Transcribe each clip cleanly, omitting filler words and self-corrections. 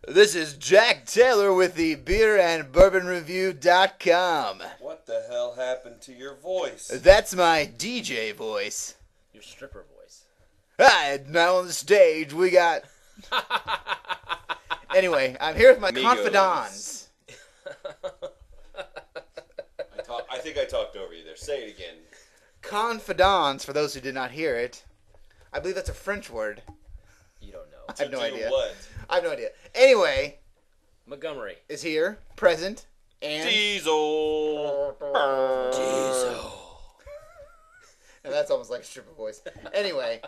This is Jack Taylor with the beerandbourbonreview.com. What the hell happened to your voice? That's my DJ voice. Your stripper voice. Hi, now on the stage we got... Anyway, I'm here with my Amigos. confidants. I think I talked over you there. Say it again. Confidants, for those who did not hear it. I believe that's a French word. You don't know. I have no To do idea. what? I have no idea. Anyway, Montgomery. is here, present, and... Diesel. Now that's almost like a stripper voice. Anyway,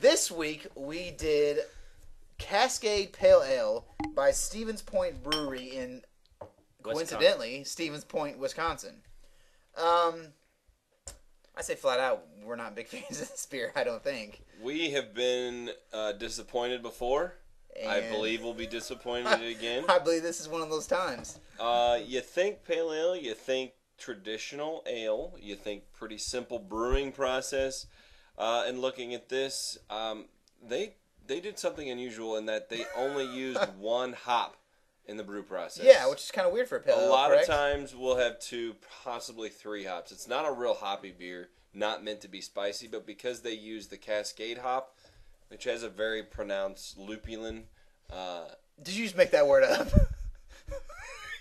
this week we did Cascade Pale Ale by Stevens Point Brewery in, coincidentally, Stevens Point, Wisconsin. I say flat out, we're not big fans of this beer, I don't think. We have been disappointed before. I And believe we'll be disappointed again. I believe this is one of those times. You think pale ale, you think traditional ale, you think pretty simple brewing process. And looking at this, they did something unusual in that they only used one hop in the brew process. Yeah, which is kind of weird for a pale ale, A lot correct? of times we'll have two, possibly three hops. It's not a real hoppy beer, not meant to be spicy, but because they use the Cascade hop, which has a very pronounced lupulin. Did you just make that word up?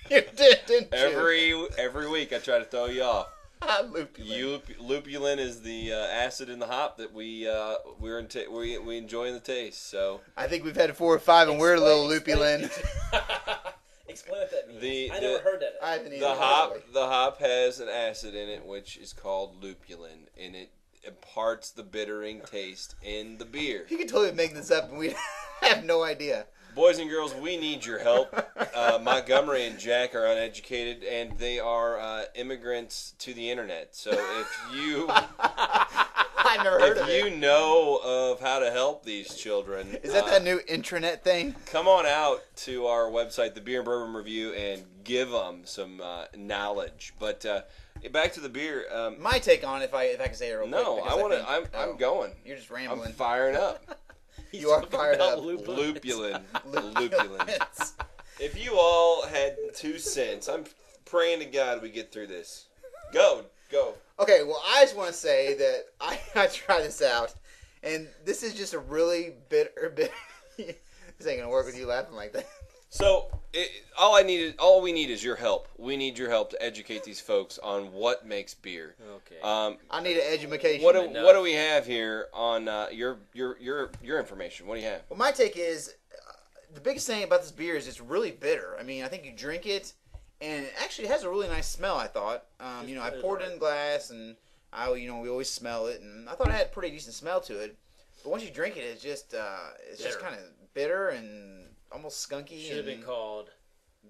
You did, didn't you? Every week I try to throw you off. Lupulin. Lupulin is the acid in the hop that we enjoy in the taste. So I think we've had 4 or 5 and we're a little lupulin. Explain what that means. The- I never heard that. I haven't either, the hop actually. the hop has an acid in it which is called lupulin, and it imparts the bittering taste in the beer. You can totally make this up and we have no idea. Boys and girls, we need your help. Montgomery and Jack are uneducated, and they are immigrants to the internet. So if you I've never heard of if you it. know of how to help these children, Is that new intranet thing? come on out to our website, the Beer and Bourbon Review, and give them some knowledge. But back to the beer. My take on it, if I can say it real quick. No, because I want to. think- I'm going. You're just I'm rambling. firing up. You are fired about up. Lupulin. Lupulin. Lupulin. If you all had 2 cents, I'm praying to God we get through this. Go. Okay, well, I just want to say that I tried this out, and this is just a really bitter. This ain't gonna work with you laughing like that. So all we need is your help. We need your help to educate these folks on what makes beer. Okay. I need an education. What do we have here on your information? What do you have? Well, my take is the biggest thing about this beer is it's really bitter. I mean, I think you drink it, and it actually has a really nice smell. I thought, I poured it in glass, and we always smell it, and I thought it had a pretty decent smell to it. But once you drink it, it's just kind of bitter and almost skunky. Should have been called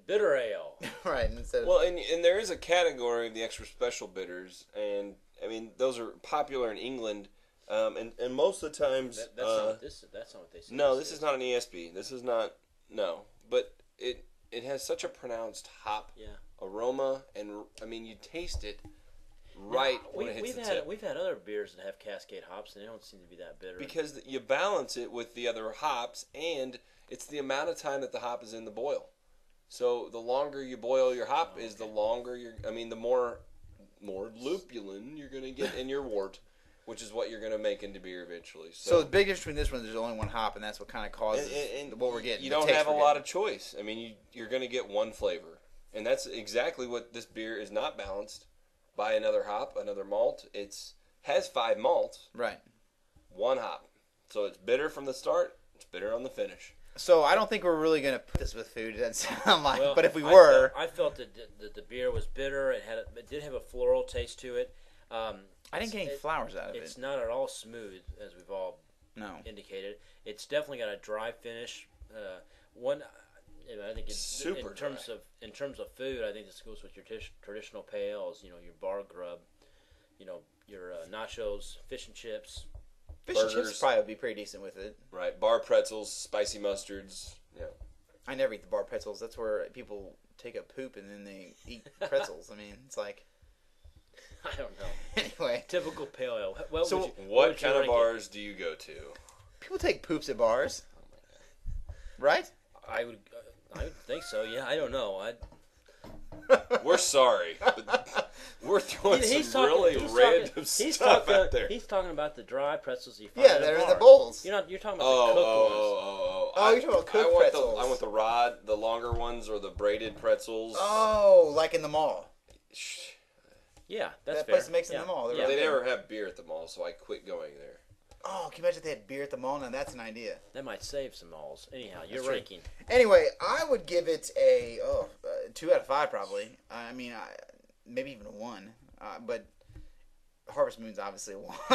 bitter ale. Right. Instead of, Well, and there is a category of the extra special bitters, and I mean those are popular in England, and most of the times. That's not what this. That's not what they say. No, this is not an ESB. This is not. No, but it has such a pronounced hop aroma, and I mean you taste it right when it hits the tip. We've had other beers that have Cascade hops, and they don't seem to be that bitter. Because you balance it with the other hops, and it's the amount of time that the hop is in the boil. So the longer you boil your hop is the longer the more lupulin you're going to get in your wort, which is what you're going to make into beer eventually. So the big difference between this one is there's only one hop, and that's what kind of causes what we're getting. You don't have a lot of choice. I mean, you're going to get one flavor, and that's exactly what this beer is not balanced by another hop, another malt. Has 5 malts, Right. one hop. So it's bitter from the start. It's bitter on the finish. So I don't think we're really going to put this with food. It doesn't sound like. Well, but if we were, I felt that the beer was bitter. It did have a floral taste to it. I didn't get any flowers out of it. It's not at all smooth, as we've all indicated. It's definitely got a dry finish. I think Super in terms of food, I think this goes with your traditional pale ales. Your bar grub, your nachos, fish and chips. Fish and burgers. chips probably would be pretty decent with it. Right, bar pretzels, spicy mustards. Yeah. I never eat the bar pretzels. That's where people take a poop and then they eat pretzels. I mean, it's like. I don't know. Anyway, Typical pale ale. What kind of bars do you go to? people take poops at bars, right? I would. So yeah, I don't know. We're sorry. But we're throwing some really random stuff out there. He's talking about the dry pretzels you find in they're a in the bar. bowls. You're talking about the cooked ones. Oh, you're talking about cooked pretzels. I want the rod, the longer ones, or the braided pretzels. Oh, like in the mall. Yeah, that's that fair. place makes in the mall. They never have beer at the mall, so I quit going there. Oh, can you imagine if they had beer at the mall? Now that's an idea. That might save some malls. Anyhow, your True. ranking. Anyway, I would give it a 2 out of 5 probably. I mean, maybe even a 1. But Harvest Moon's obviously a 1. So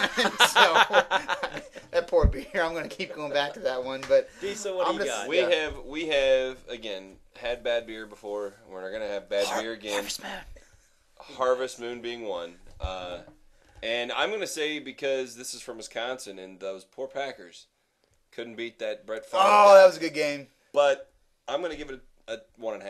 that poor beer. I'm going to keep going back to that one. But Diesel, what do you got? We have again had bad beer before. We're not going to have bad beer again. Harvest Moon being one. And I'm going to say, because this is from Wisconsin, and those poor Packers couldn't beat that Brett Favre. Oh, that was a good game. But I'm going to give it a 1.5.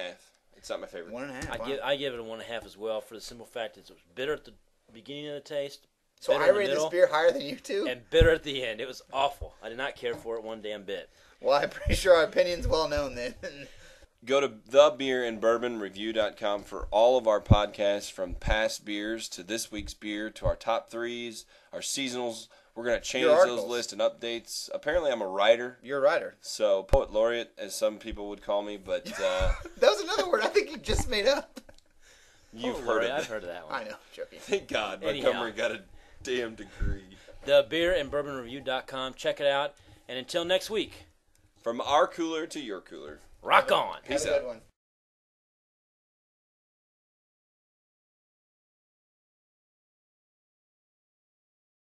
It's not my favorite. 1.5. I give it a 1.5 as well, for the simple fact that it was bitter at the beginning of the taste. So I rated this beer higher than you two? And bitter at the end. It was awful. I did not care for it one damn bit. Well, I'm pretty sure our opinion's well known then. Go to thebeerandbourbonreview.com for all of our podcasts, from past beers to this week's beer to our top threes, our seasonals. We're going to change those lists and updates. Apparently, I'm a writer. You're a writer. So, poet laureate, as some people would call me, but... that was another word I think you just made up. You've heard of it. I've heard of that one. I know, joking. Thank God, Montgomery got a damn degree. Thebeerandbourbonreview.com. Check it out. And until next week, from our cooler to your cooler. rock on. Peace Have a out. good one.